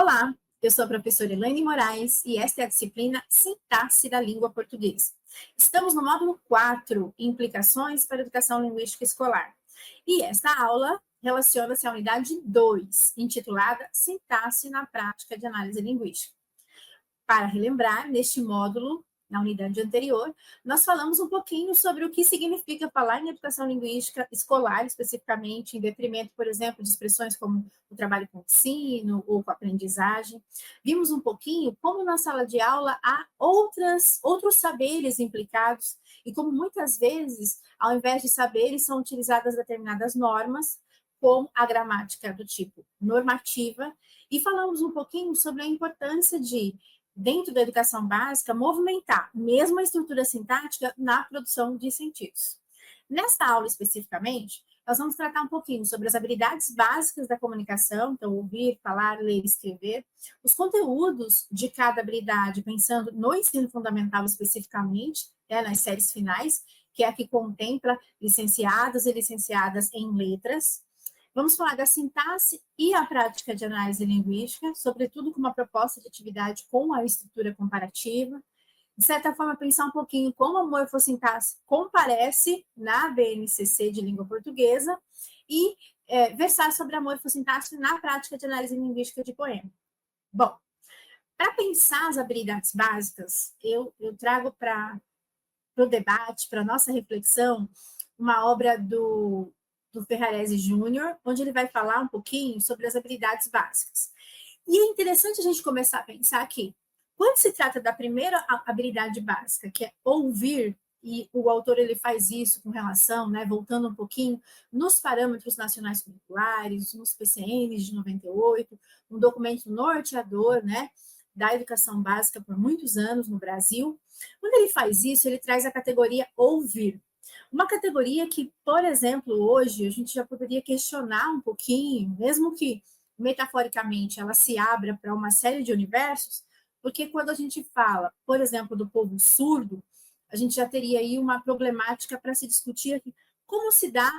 Olá, eu sou a professora Elaine Moraes e esta é a disciplina Sintaxe da Língua Portuguesa. Estamos no módulo 4, Implicações para a Educação Linguística Escolar. E esta aula relaciona-se à unidade 2, intitulada Sintaxe na Prática de Análise Linguística. Para relembrar, neste módulo, na unidade anterior, nós falamos um pouquinho sobre o que significa falar em educação linguística escolar, especificamente, em detrimento, por exemplo, de expressões como o trabalho com ensino ou com aprendizagem. Vimos um pouquinho como na sala de aula há outros saberes implicados e como muitas vezes, ao invés de saberes, são utilizadas determinadas normas, como a gramática do tipo normativa, e falamos um pouquinho sobre a importância de, dentro da educação básica, movimentar mesmo a estrutura sintática na produção de sentidos. Nesta aula, especificamente, nós vamos tratar um pouquinho sobre as habilidades básicas da comunicação, então ouvir, falar, ler, escrever, os conteúdos de cada habilidade, pensando no ensino fundamental especificamente, nas séries finais, que é a que contempla licenciados e licenciadas em letras. Vamos falar da sintaxe e a prática de análise linguística, sobretudo com uma proposta de atividade com a estrutura comparativa. De certa forma, pensar um pouquinho como a morfossintaxe comparece na BNCC de língua portuguesa e versar sobre a morfossintaxe na prática de análise linguística de poema. Bom, para pensar as habilidades básicas, eu trago para o debate, para a nossa reflexão, uma obra do Ferrarese Júnior, onde ele vai falar um pouquinho sobre as habilidades básicas. E é interessante a gente começar a pensar que, quando se trata da primeira habilidade básica, que é ouvir, e o autor ele faz isso com relação, voltando um pouquinho, nos parâmetros nacionais curriculares, nos PCNs de 98, um documento norteador, da educação básica por muitos anos no Brasil. Quando ele faz isso, ele traz a categoria ouvir. Uma categoria que, por exemplo, hoje a gente já poderia questionar um pouquinho, mesmo que metaforicamente ela se abra para uma série de universos, porque quando a gente fala, por exemplo, do povo surdo, a gente já teria aí uma problemática para se discutir aqui, como se dá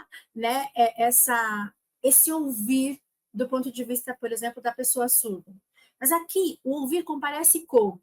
esse ouvir do ponto de vista, por exemplo, da pessoa surda. Mas aqui, o ouvir comparece com,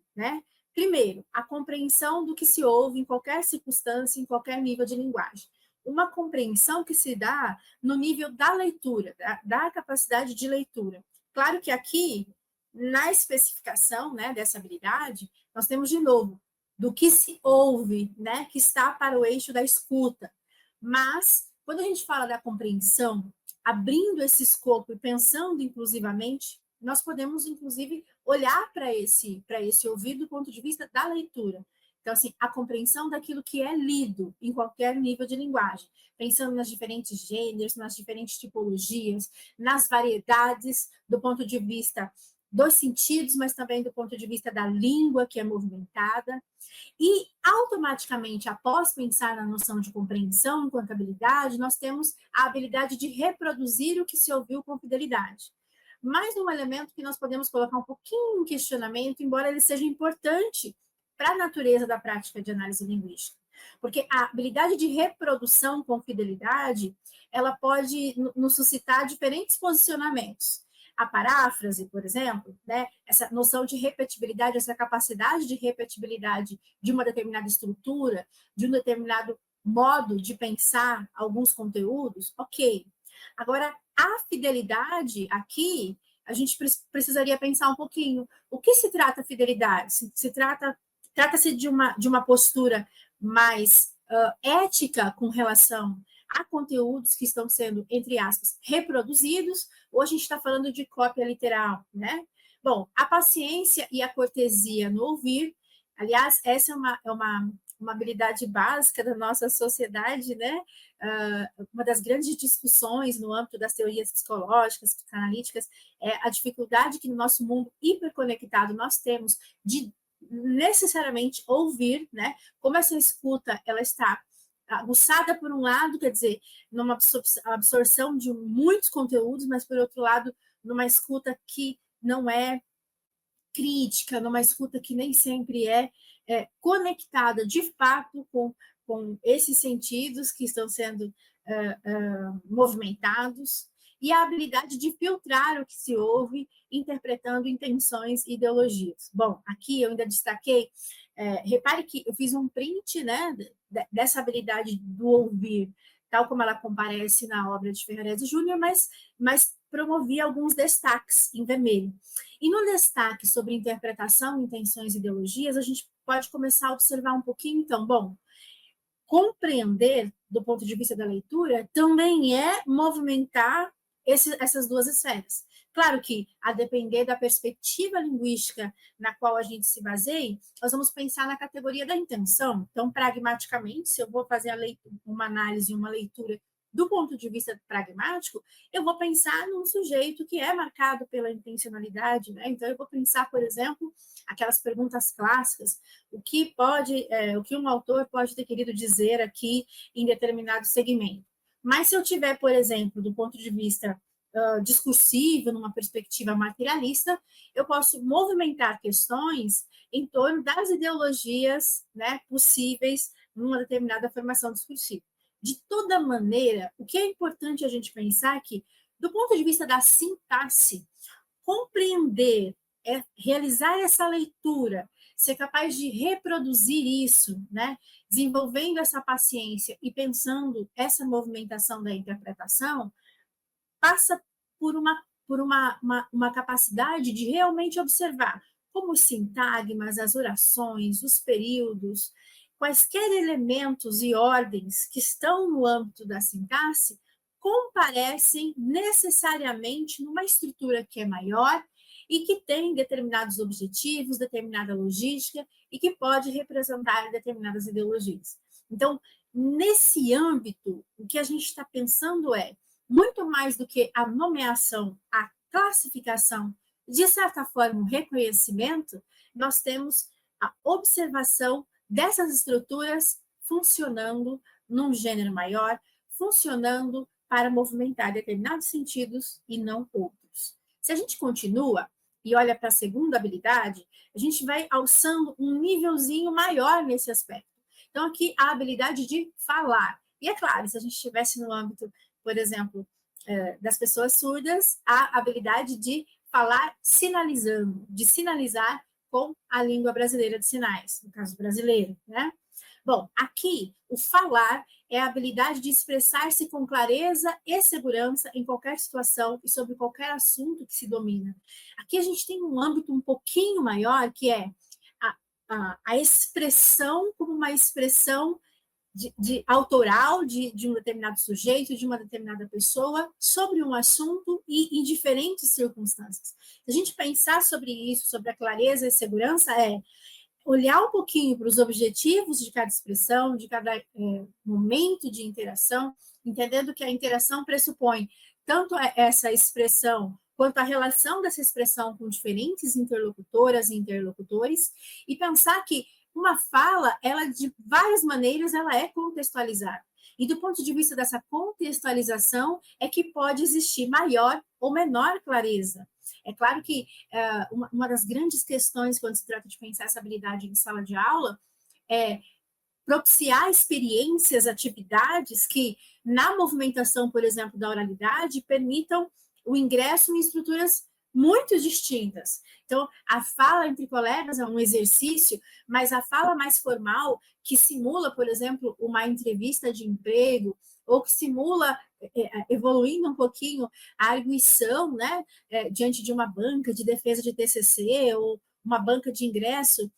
primeiro, a compreensão do que se ouve em qualquer circunstância, em qualquer nível de linguagem. Uma compreensão que se dá no nível da leitura, da capacidade de leitura. Claro que aqui, na especificação dessa habilidade, nós temos de novo do que se ouve, que está para o eixo da escuta. Mas, quando a gente fala da compreensão, abrindo esse escopo e pensando inclusivamente, nós podemos, inclusive, olhar para esse ouvir do ponto de vista da leitura. Então, assim, a compreensão daquilo que é lido em qualquer nível de linguagem, pensando nas diferentes gêneros, nas diferentes tipologias, nas variedades do ponto de vista dos sentidos, mas também do ponto de vista da língua que é movimentada. E, automaticamente, após pensar na noção de compreensão enquanto habilidade, nós temos a habilidade de reproduzir o que se ouviu com fidelidade. Mais um elemento que nós podemos colocar um pouquinho em questionamento, embora ele seja importante para a natureza da prática de análise linguística. Porque a habilidade de reprodução com fidelidade, ela pode nos suscitar diferentes posicionamentos. A paráfrase, por exemplo, essa noção de repetibilidade, essa capacidade de repetibilidade de uma determinada estrutura, de um determinado modo de pensar alguns conteúdos, ok. Agora, a fidelidade aqui, a gente precisaria pensar um pouquinho. O que se trata fidelidade? Trata-se de uma postura mais ética com relação a conteúdos que estão sendo, entre aspas, reproduzidos, ou a gente está falando de cópia literal, Bom, a paciência e a cortesia no ouvir, aliás, essa é uma habilidade básica da nossa sociedade, uma das grandes discussões no âmbito das teorias psicológicas, psicanalíticas, é a dificuldade que no nosso mundo hiperconectado nós temos de necessariamente ouvir, como essa escuta ela está aguçada por um lado, quer dizer, numa absorção de muitos conteúdos, mas por outro lado, numa escuta que não é crítica, numa escuta que nem sempre é conectada de fato com esses sentidos que estão sendo movimentados. e a habilidade de filtrar o que se ouve, interpretando intenções e ideologias. Bom, aqui eu ainda destaquei, repare que eu fiz um print, né, dessa habilidade do ouvir, tal como ela comparece na obra de Ferrarese Júnior, mas promovi alguns destaques em vermelho. E no destaque sobre interpretação, intenções e ideologias, a gente pode começar a observar um pouquinho, então, bom, compreender, do ponto de vista da leitura, também é movimentar essas duas esferas. Claro que, a depender da perspectiva linguística na qual a gente se baseie, nós vamos pensar na categoria da intenção. Então, pragmaticamente, se eu vou fazer uma análise, uma leitura do ponto de vista pragmático, eu vou pensar num sujeito que é marcado pela intencionalidade, né? Então, eu vou pensar, por exemplo, aquelas perguntas clássicas, o que um autor pode ter querido dizer aqui em determinado segmento. Mas se eu tiver, por exemplo, do ponto de vista discursivo, numa perspectiva materialista, eu posso movimentar questões em torno das ideologias, né, possíveis numa determinada formação discursiva. De toda maneira, o que é importante a gente pensar é que, do ponto de vista da sintaxe, compreender, realizar essa leitura, ser capaz de reproduzir isso, né? Desenvolvendo essa paciência e pensando essa movimentação da interpretação, passa por uma capacidade de realmente observar como os sintagmas, as orações, os períodos, quaisquer elementos e ordens que estão no âmbito da sintaxe comparecem necessariamente numa estrutura que é maior e que tem determinados objetivos, determinada logística e que pode representar determinadas ideologias. Então, nesse âmbito, o que a gente está pensando é, muito mais do que a nomeação, a classificação, de certa forma, o reconhecimento, nós temos a observação dessas estruturas funcionando num gênero maior, funcionando para movimentar determinados sentidos e não outros. Se a gente continua e olha para a segunda habilidade, a gente vai alçando um nívelzinho maior nesse aspecto. Então, aqui, a habilidade de falar. E é claro, se a gente estivesse no âmbito, por exemplo, das pessoas surdas, a habilidade de falar sinalizando, de sinalizar com a língua brasileira de sinais, no caso brasileiro, né? Bom, aqui, o falar é a habilidade de expressar-se com clareza e segurança em qualquer situação e sobre qualquer assunto que se domina. Aqui a gente tem um âmbito um pouquinho maior, que é a expressão como uma expressão autoral de um determinado sujeito, de uma determinada pessoa, sobre um assunto e em diferentes circunstâncias. Se a gente pensar sobre isso, sobre a clareza e segurança, olhar um pouquinho para os objetivos de cada expressão, de cada momento de interação, entendendo que a interação pressupõe tanto essa expressão quanto a relação dessa expressão com diferentes interlocutoras e interlocutores, e pensar que uma fala, ela de várias maneiras, ela é contextualizada. E do ponto de vista dessa contextualização, é que pode existir maior ou menor clareza. É claro que uma das grandes questões quando se trata de pensar essa habilidade em sala de aula é propiciar experiências, atividades que, na movimentação, por exemplo, da oralidade, permitam o ingresso em estruturas muito distintas. Então, a fala entre colegas é um exercício, mas a fala mais formal, que simula, por exemplo, uma entrevista de emprego, ou que simula, evoluindo um pouquinho, a arguição, né, diante de uma banca de defesa de TCC, ou uma banca de ingresso,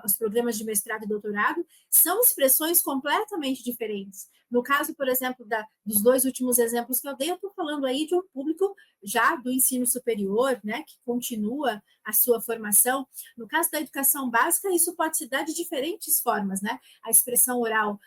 os programas de mestrado e doutorado, são expressões completamente diferentes. No caso, por exemplo, dos dois últimos exemplos que eu dei, eu estou falando aí de um público já do ensino superior, né, que continua a sua formação. No caso da educação básica, isso pode se dar de diferentes formas, né? A expressão oral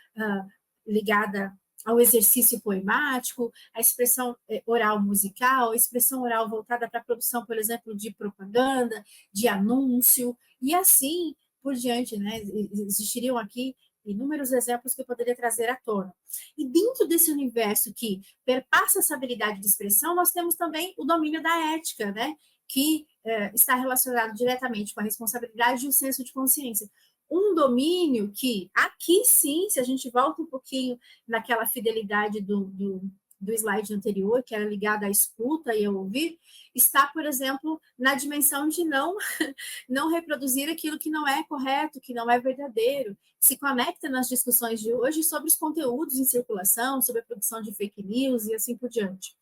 ligada ao exercício poemático, a expressão oral musical, a expressão oral voltada para a produção, por exemplo, de propaganda, de anúncio, e assim por diante, né? Existiriam aqui inúmeros exemplos que eu poderia trazer à tona. E dentro desse universo que perpassa essa habilidade de expressão, nós temos também o domínio da ética, né? Que está relacionado diretamente com a responsabilidade e o senso de consciência. Um domínio que, aqui sim, se a gente volta um pouquinho naquela fidelidade do slide anterior, que era ligada à escuta e ao ouvir, está, por exemplo, na dimensão de não reproduzir aquilo que não é correto, que não é verdadeiro, se conecta nas discussões de hoje sobre os conteúdos em circulação, sobre a produção de fake news e assim por diante.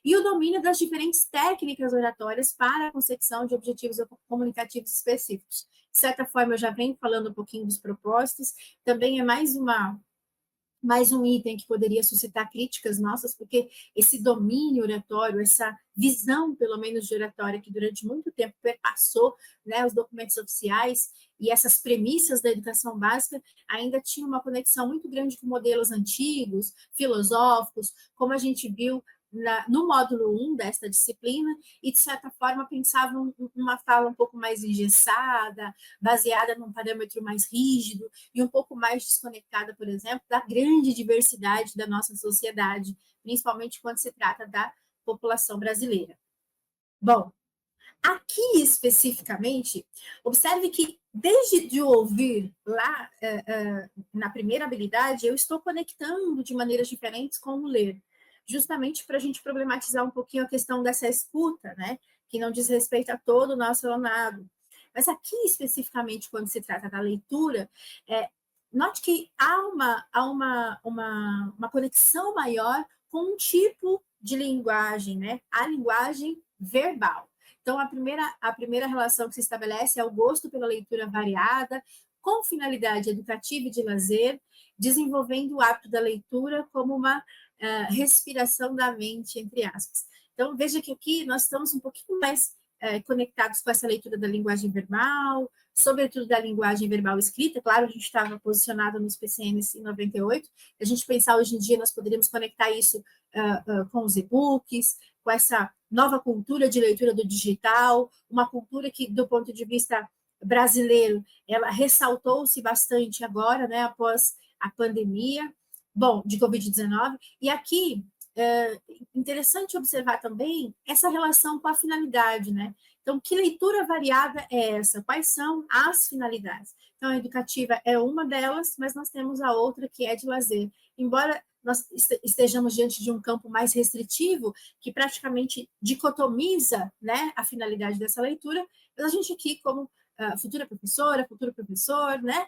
E o domínio das diferentes técnicas oratórias para a consecução de objetivos comunicativos específicos. De certa forma, eu já venho falando um pouquinho dos propósitos, também é mais um item que poderia suscitar críticas nossas, porque esse domínio oratório, essa visão, pelo menos, de oratória, que durante muito tempo perpassou, né, os documentos oficiais e essas premissas da educação básica, ainda tinha uma conexão muito grande com modelos antigos, filosóficos, como a gente viu no módulo 1 desta disciplina, e, de certa forma, pensavam uma fala um pouco mais engessada, baseada num parâmetro mais rígido, e um pouco mais desconectada, por exemplo, da grande diversidade da nossa sociedade, principalmente quando se trata da população brasileira. Bom, aqui especificamente, observe que desde de ouvir lá na primeira habilidade, eu estou conectando de maneiras diferentes com o ler, justamente para a gente problematizar um pouquinho a questão dessa escuta, né, que não diz respeito a todo o nosso alunado. Mas aqui, especificamente, quando se trata da leitura, note que há uma conexão maior com um tipo de linguagem, né? A linguagem verbal. Então, a primeira relação que se estabelece é o gosto pela leitura variada, com finalidade educativa e de lazer, desenvolvendo o hábito da leitura como uma respiração da mente, entre aspas. Então, veja que aqui nós estamos um pouquinho mais conectados com essa leitura da linguagem verbal, sobretudo da linguagem verbal escrita. Claro, a gente estava posicionado nos PCNs em 98, a gente pensar hoje em dia, nós poderíamos conectar isso com os e-books, com essa nova cultura de leitura do digital, uma cultura que, do ponto de vista brasileiro, ela ressaltou-se bastante agora, né, após a pandemia, bom, de Covid-19, e aqui interessante observar também essa relação com a finalidade, né? Então, que leitura variada é essa? Quais são as finalidades? Então, a educativa é uma delas, mas nós temos a outra que é de lazer. Embora nós estejamos diante de um campo mais restritivo, que praticamente dicotomiza, né, a finalidade dessa leitura, mas a gente aqui, como futura professora, futuro professor, né,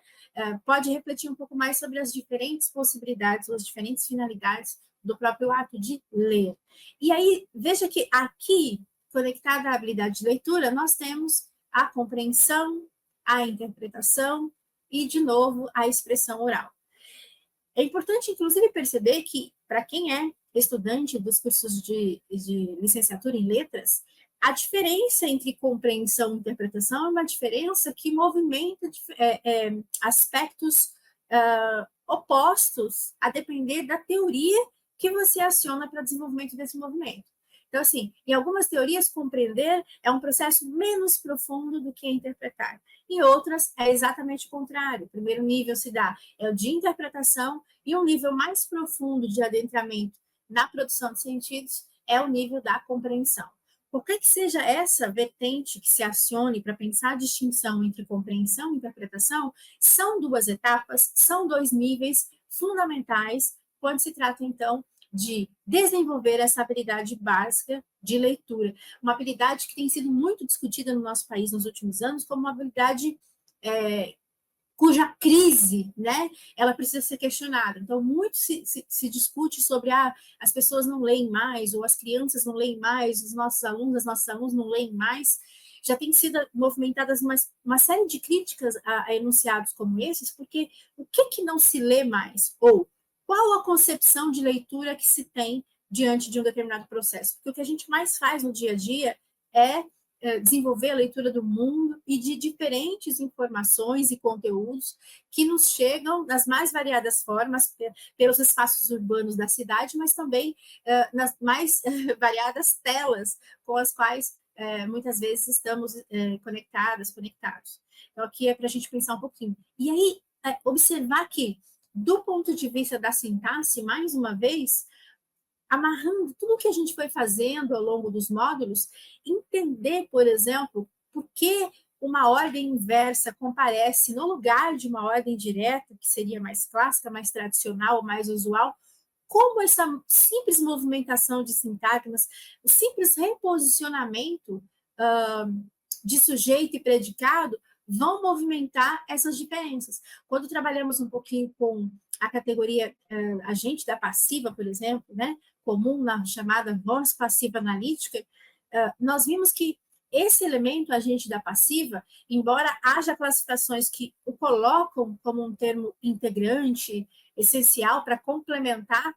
pode refletir um pouco mais sobre as diferentes possibilidades, as diferentes finalidades do próprio ato de ler. E aí, veja que aqui, conectada à habilidade de leitura, nós temos a compreensão, a interpretação e, de novo, a expressão oral. É importante, inclusive, perceber que, para quem é estudante dos cursos de licenciatura em letras, a diferença entre compreensão e interpretação é uma diferença que movimenta aspectos opostos, a depender da teoria que você aciona para o desenvolvimento desse movimento. Então, assim, em algumas teorias, compreender é um processo menos profundo do que interpretar. Em outras, é exatamente o contrário. O primeiro nível se dá é o de interpretação, e um nível mais profundo de adentramento na produção de sentidos é o nível da compreensão. Por que seja essa vertente que se acione para pensar a distinção entre compreensão e interpretação, são duas etapas, são dois níveis fundamentais quando se trata, então, de desenvolver essa habilidade básica de leitura. Uma habilidade que tem sido muito discutida no nosso país nos últimos anos como uma habilidade cuja crise, né, ela precisa ser questionada. Então, muito se discute sobre as pessoas não leem mais, ou as crianças não leem mais, os nossos alunos não leem mais. Já tem sido movimentadas uma série de críticas a enunciados como esses, porque o que não se lê mais? Ou qual a concepção de leitura que se tem diante de um determinado processo? Porque o que a gente mais faz no dia a dia é desenvolver a leitura do mundo e de diferentes informações e conteúdos que nos chegam das mais variadas formas, pelos espaços urbanos da cidade, mas também nas mais variadas telas com as quais muitas vezes estamos conectados. Então, aqui é para a gente pensar um pouquinho. E aí, observar que, do ponto de vista da sintaxe, mais uma vez, amarrando tudo o que a gente foi fazendo ao longo dos módulos, entender, por exemplo, por que uma ordem inversa comparece no lugar de uma ordem direta, que seria mais clássica, mais tradicional, mais usual, como essa simples movimentação de sintagmas, o simples reposicionamento de sujeito e predicado vão movimentar essas diferenças. Quando trabalhamos um pouquinho com a categoria agente da passiva, por exemplo, né, comum na chamada voz passiva analítica, nós vimos que esse elemento, agente da passiva, embora haja classificações que o colocam como um termo integrante, essencial para complementar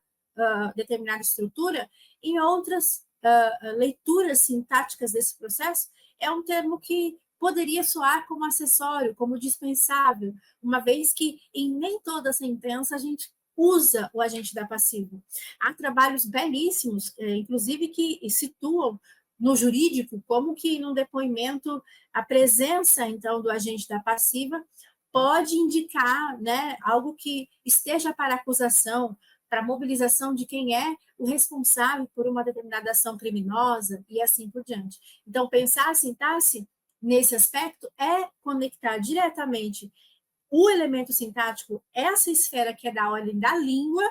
determinada estrutura, em outras leituras sintáticas desse processo, é um termo que poderia soar como acessório, como dispensável, uma vez que em nem toda sentença a gente usa o agente da passiva. Há trabalhos belíssimos, inclusive, que situam no jurídico como que num depoimento a presença, então, do agente da passiva pode indicar, né, algo que esteja para acusação, para mobilização de quem é o responsável por uma determinada ação criminosa e assim por diante. Então, pensar a sintaxe nesse aspecto é conectar diretamente o elemento sintático, essa esfera que é da ordem da língua,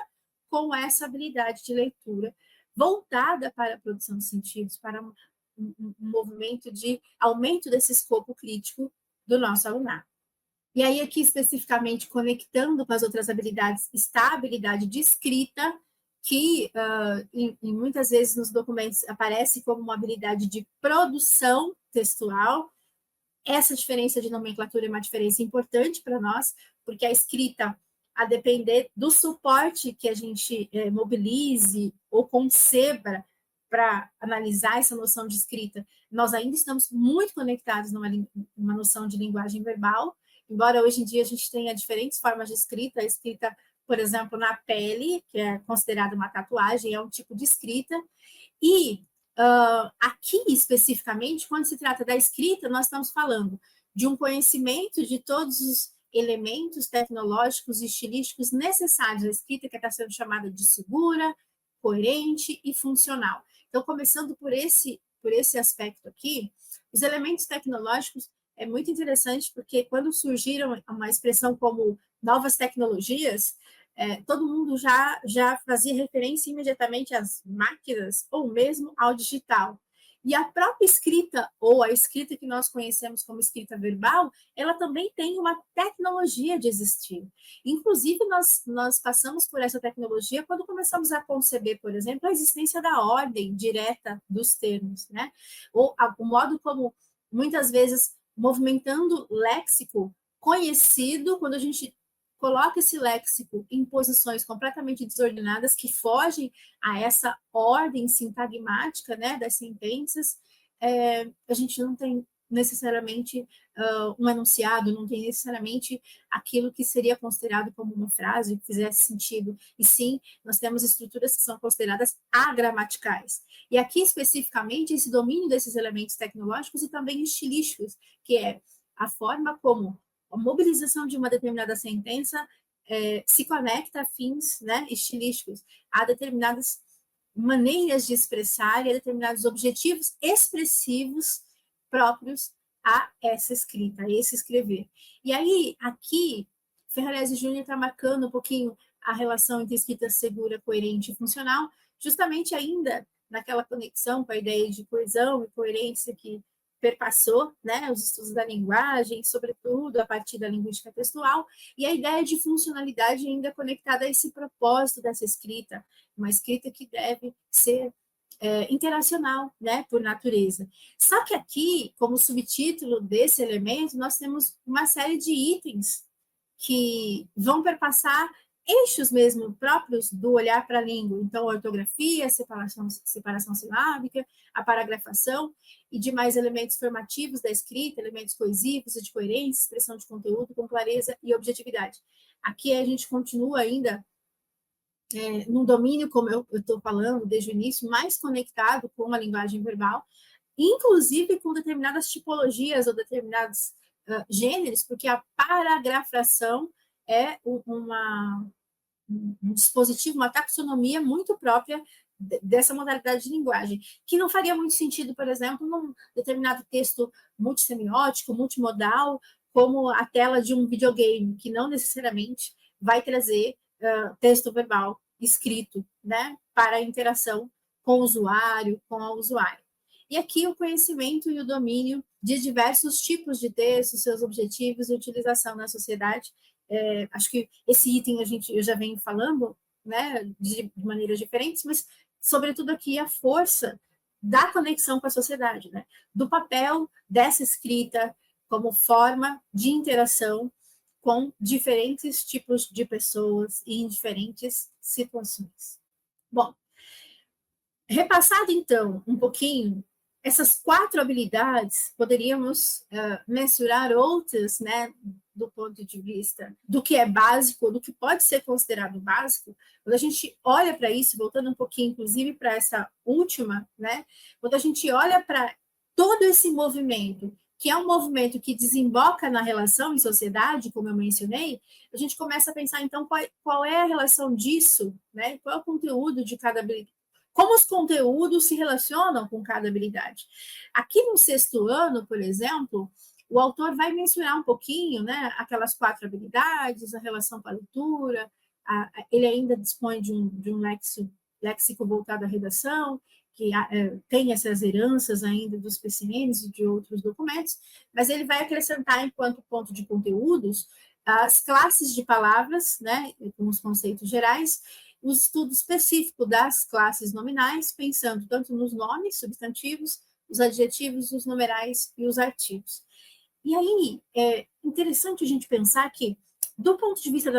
com essa habilidade de leitura voltada para a produção de sentidos, para um movimento de aumento desse escopo crítico do nosso alunado. E aí, aqui, especificamente, conectando com as outras habilidades, está a habilidade de escrita, que muitas vezes nos documentos aparece como uma habilidade de produção textual. Essa diferença de nomenclatura é uma diferença importante para nós, porque a escrita, a depender do suporte que a gente mobilize ou conceba para analisar essa noção de escrita, nós ainda estamos muito conectados numa noção de linguagem verbal, embora hoje em dia a gente tenha diferentes formas de escrita, a escrita, por exemplo, na pele, que é considerada uma tatuagem, é um tipo de escrita, e aqui especificamente, quando se trata da escrita, nós estamos falando de um conhecimento de todos os elementos tecnológicos e estilísticos necessários à escrita, que está sendo chamada de segura, coerente e funcional. Então, começando por esse aspecto aqui, os elementos tecnológicos é muito interessante, porque quando surgiram uma expressão como novas tecnologias, todo mundo já fazia referência imediatamente às máquinas ou mesmo ao digital. E a própria escrita, ou a escrita que nós conhecemos como escrita verbal, ela também tem uma tecnologia de existir. Inclusive, nós passamos por essa tecnologia quando começamos a conceber, por exemplo, a existência da ordem direta dos termos, né? Ou o modo como, muitas vezes, movimentando léxico conhecido, quando a gente coloca esse léxico em posições completamente desordenadas, que fogem a essa ordem sintagmática, né, das sentenças, a gente não tem necessariamente um enunciado, não tem necessariamente aquilo que seria considerado como uma frase, que fizesse sentido, e sim, nós temos estruturas que são consideradas agramaticais. E aqui, especificamente, esse domínio desses elementos tecnológicos e também estilísticos, que é a forma como a mobilização de uma determinada sentença se conecta a fins, né, estilísticos, a determinadas maneiras de expressar e a determinados objetivos expressivos próprios a essa escrita, a esse escrever. E aí, aqui, Ferrarese Júnior está marcando um pouquinho a relação entre escrita segura, coerente e funcional, justamente ainda naquela conexão com a ideia de coesão e coerência que perpassou, né, os estudos da linguagem, sobretudo a partir da linguística textual, e a ideia de funcionalidade ainda conectada a esse propósito dessa escrita, uma escrita que deve ser interacional, né, por natureza. Só que aqui, como subtítulo desse elemento, nós temos uma série de itens que vão perpassar eixos mesmo próprios do olhar para a língua. Então, ortografia, separação silábica, a paragrafação e demais elementos formativos da escrita, elementos coesivos e de coerência, expressão de conteúdo com clareza e objetividade. Aqui a gente continua ainda num domínio, como eu estou falando desde o início, mais conectado com a linguagem verbal, inclusive com determinadas tipologias ou determinados gêneros, porque a paragrafação é um dispositivo, uma taxonomia muito própria dessa modalidade de linguagem, que não faria muito sentido, por exemplo, num determinado texto multissemiótico, multimodal, como a tela de um videogame, que não necessariamente vai trazer texto verbal escrito, né, para a interação com o usuário, com a usuária. E aqui o conhecimento e o domínio de diversos tipos de textos, seus objetivos e utilização na sociedade. Acho que esse item eu já venho falando, né, de maneiras diferentes, mas sobretudo aqui a força da conexão com a sociedade, né, do papel dessa escrita como forma de interação com diferentes tipos de pessoas e em diferentes situações. Bom, repassado então um pouquinho essas 4 habilidades, poderíamos mensurar outras, né, do ponto de vista do que é básico, do que pode ser considerado básico. Quando a gente olha para isso, voltando um pouquinho, inclusive, para essa última, né, quando a gente olha para todo esse movimento, que é um movimento que desemboca na relação em sociedade, como eu mencionei, a gente começa a pensar, então, qual é a relação disso, né, qual é o conteúdo de cada habilidade, como os conteúdos se relacionam com cada habilidade. Aqui no 6º ano, por exemplo, o autor vai mencionar um pouquinho, né, aquelas 4 habilidades, a relação com a leitura, ele ainda dispõe de um léxico voltado à redação, que tem essas heranças ainda dos PCNs e de outros documentos, mas ele vai acrescentar, enquanto ponto de conteúdos, as classes de palavras, né, com os conceitos gerais, o estudo específico das classes nominais, pensando tanto nos nomes, substantivos, os adjetivos, os numerais e os artigos. E aí, é interessante a gente pensar que, do ponto de vista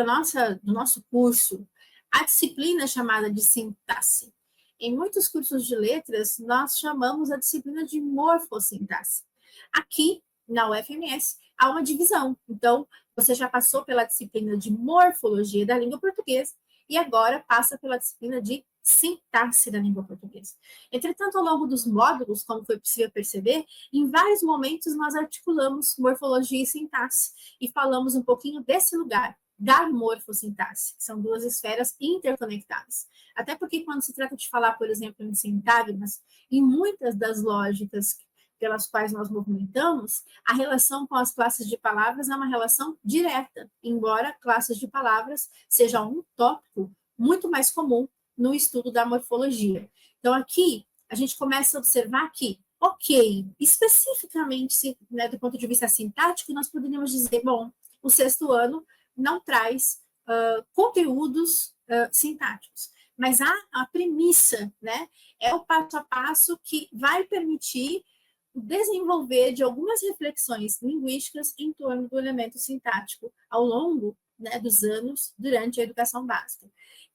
do nosso curso, a disciplina chamada de sintaxe. Em muitos cursos de letras, nós chamamos a disciplina de morfossintaxe. Aqui, na UFMS, há uma divisão. Então, você já passou pela disciplina de morfologia da língua portuguesa, e agora passa pela disciplina de sintaxe da língua portuguesa. Entretanto, ao longo dos módulos, como foi possível perceber, em vários momentos nós articulamos morfologia e sintaxe e falamos um pouquinho desse lugar, da morfossintaxe, que são 2 esferas interconectadas. Até porque quando se trata de falar, por exemplo, em sintagmas, em muitas das lógicas pelas quais nós movimentamos, a relação com as classes de palavras é uma relação direta, embora classes de palavras seja um tópico muito mais comum no estudo da morfologia. Então, aqui, a gente começa a observar que, ok, especificamente, né, do ponto de vista sintático, nós poderíamos dizer, bom, o 6º ano não traz conteúdos sintáticos, mas a premissa, né, é o passo a passo que vai permitir desenvolver de algumas reflexões linguísticas em torno do elemento sintático ao longo, né, dos anos durante a educação básica.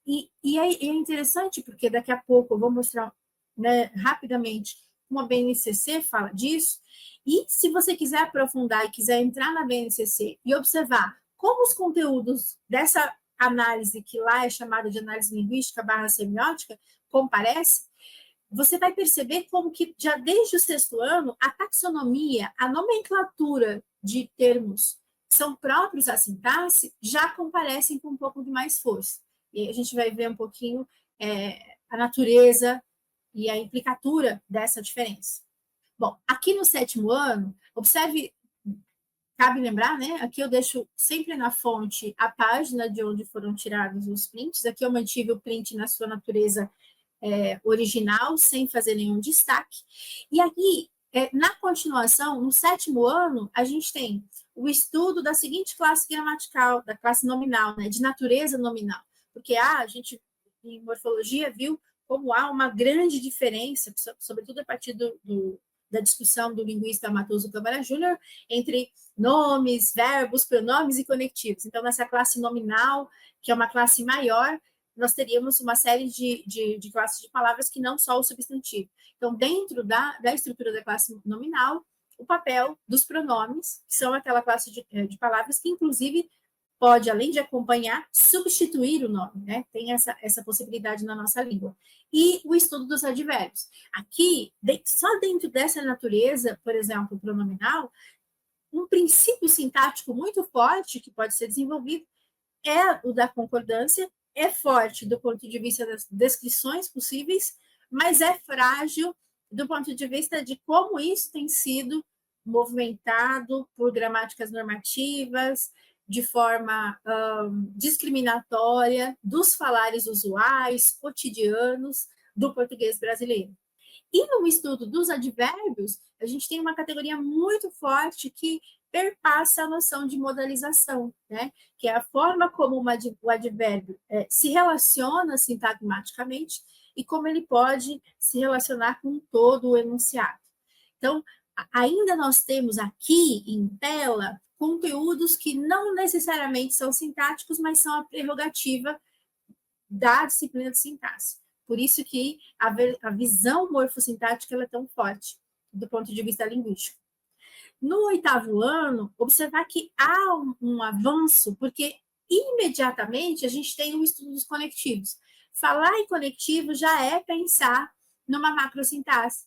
E é interessante porque daqui a pouco eu vou mostrar, né, rapidamente como a BNCC fala disso, e se você quiser aprofundar e quiser entrar na BNCC e observar como os conteúdos dessa análise, que lá é chamada de análise linguística / semiótica, comparece, você vai perceber como que já desde o 6º ano, a taxonomia, a nomenclatura de termos que são próprios à sintaxe já comparecem com um pouco de mais força. E aí a gente vai ver um pouquinho a natureza e a implicatura dessa diferença. Bom, aqui no 7º ano, observe, cabe lembrar, né? Aqui eu deixo sempre na fonte a página de onde foram tirados os prints. Aqui eu mantive o print na sua natureza original, sem fazer nenhum destaque. E aqui, na continuação, no 7º ano, a gente tem o estudo da seguinte classe gramatical, da classe nominal, né, de natureza nominal. Porque a gente, em morfologia, viu como há uma grande diferença, sobretudo a partir da discussão do linguista Matoso Câmara Júnior, entre nomes, verbos, pronomes e conectivos. Então, nessa classe nominal, que é uma classe maior, nós teríamos uma série de classes de palavras que não só o substantivo. Então, dentro da estrutura da classe nominal, o papel dos pronomes, que são aquela classe de palavras que, inclusive, pode, além de acompanhar, substituir o nome, né? Tem essa possibilidade na nossa língua. E o estudo dos advérbios. Aqui, só dentro dessa natureza, por exemplo, pronominal, um princípio sintático muito forte que pode ser desenvolvido é o da concordância, é forte do ponto de vista das descrições possíveis, mas é frágil do ponto de vista de como isso tem sido movimentado por gramáticas normativas, de forma discriminatória dos falares usuais, cotidianos do português brasileiro. E no estudo dos advérbios, a gente tem uma categoria muito forte que perpassa a noção de modalização, né? Que é a forma como o advérbio se relaciona sintagmaticamente e como ele pode se relacionar com todo o enunciado. Então, ainda nós temos aqui em tela conteúdos que não necessariamente são sintáticos, mas são a prerrogativa da disciplina de sintaxe. Por isso que a visão morfossintática ela é tão forte do ponto de vista linguístico. No 8º ano, observar que há um avanço, porque imediatamente a gente tem o estudo dos conectivos. Falar em conectivo já é pensar numa macrosintaxe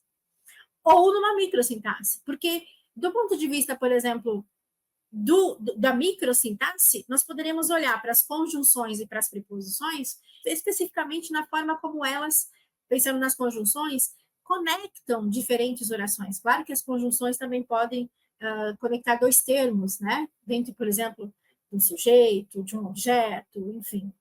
ou numa microsintaxe, porque do ponto de vista, por exemplo, da microsintaxe, nós poderíamos olhar para as conjunções e para as preposições, especificamente na forma como elas, pensando nas conjunções, conectam diferentes orações. Claro que as conjunções também podem conectar dois termos, né? Dentro, por exemplo, de um sujeito, de um objeto, enfim.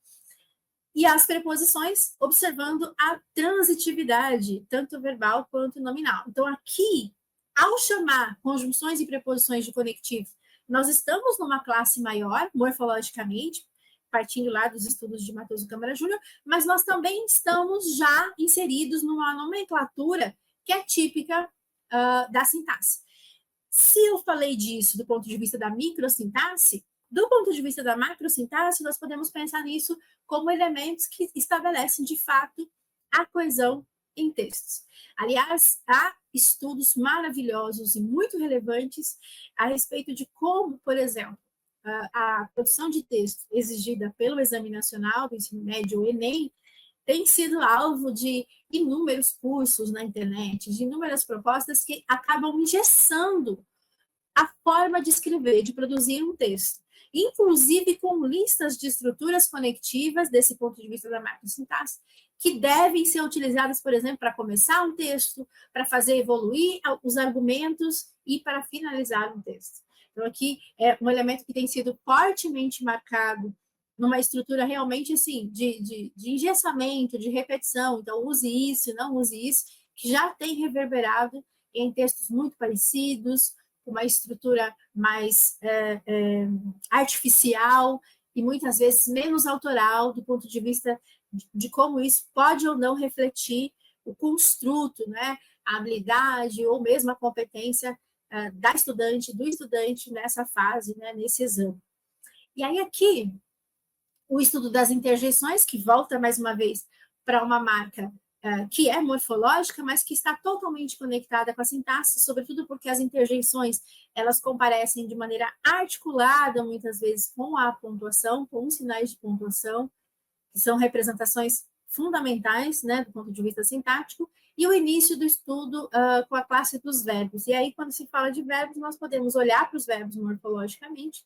E as preposições, observando a transitividade, tanto verbal quanto nominal. Então, aqui, ao chamar conjunções e preposições de conectivo, nós estamos numa classe maior, morfologicamente, partindo lá dos estudos de Matoso Câmara Júnior, mas nós também estamos já inseridos numa nomenclatura que é típica da sintaxe. Se eu falei disso do ponto de vista da microsintaxe, do ponto de vista da macrosintaxe, nós podemos pensar nisso como elementos que estabelecem, de fato, a coesão em textos. Aliás, há estudos maravilhosos e muito relevantes a respeito de como, por exemplo, a produção de texto exigida pelo Exame Nacional do Ensino Médio, o Enem, tem sido alvo de inúmeros cursos na internet, de inúmeras propostas que acabam engessando a forma de escrever, de produzir um texto, inclusive com listas de estruturas conectivas, desse ponto de vista da macrosintaxe, que devem ser utilizadas, por exemplo, para começar um texto, para fazer evoluir os argumentos e para finalizar um texto. Então, aqui é um elemento que tem sido fortemente marcado numa estrutura realmente assim, de engessamento, de repetição. Então, use isso, não use isso, que já tem reverberado em textos muito parecidos, uma estrutura mais artificial e muitas vezes menos autoral do ponto de vista de como isso pode ou não refletir o construto, né, a habilidade ou mesmo a competência da estudante, do estudante nessa fase, né, nesse exame. E aí aqui, o estudo das interjeições, que volta mais uma vez para uma marca que é morfológica, mas que está totalmente conectada com a sintaxe, sobretudo porque as interjeições, elas comparecem de maneira articulada, muitas vezes, com a pontuação, com os sinais de pontuação, que são representações fundamentais, né, do ponto de vista sintático, e o início do estudo com a classe dos verbos. E aí, quando se fala de verbos, nós podemos olhar para os verbos morfologicamente,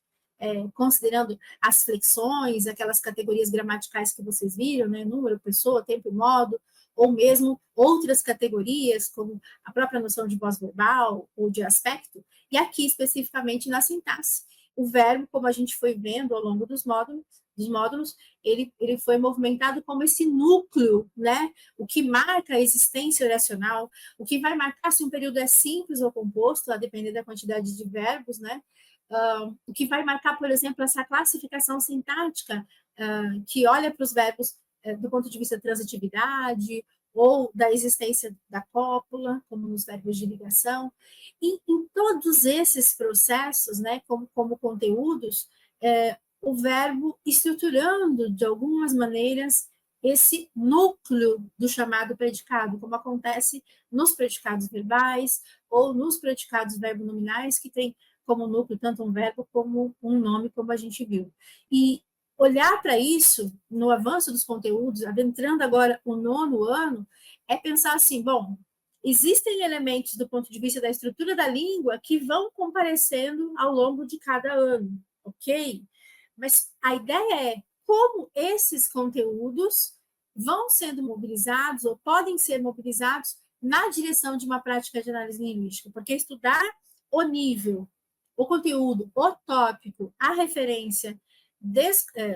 considerando as flexões, aquelas categorias gramaticais que vocês viram, né, número, pessoa, tempo e modo, ou mesmo outras categorias, como a própria noção de voz verbal ou de aspecto, e aqui especificamente na sintaxe. O verbo, como a gente foi vendo ao longo dos módulos, ele foi movimentado como esse núcleo, né? O que marca a existência oracional, o que vai marcar se um período é simples ou composto, a depender da quantidade de verbos, né? O que vai marcar, por exemplo, essa classificação sintática que olha para os verbos do ponto de vista da transitividade ou da existência da cópula, como nos verbos de ligação. E em todos esses processos, né, como conteúdos, o verbo estruturando, de algumas maneiras, esse núcleo do chamado predicado, como acontece nos predicados verbais ou nos predicados verbonominais, que tem como núcleo tanto um verbo como um nome, como a gente viu. E olhar para isso, no avanço dos conteúdos, adentrando agora o 9º ano, é pensar assim, bom, existem elementos do ponto de vista da estrutura da língua que vão comparecendo ao longo de cada ano, ok? Mas a ideia é como esses conteúdos vão sendo mobilizados ou podem ser mobilizados na direção de uma prática de análise linguística, porque estudar o nível o conteúdo, o tópico, a referência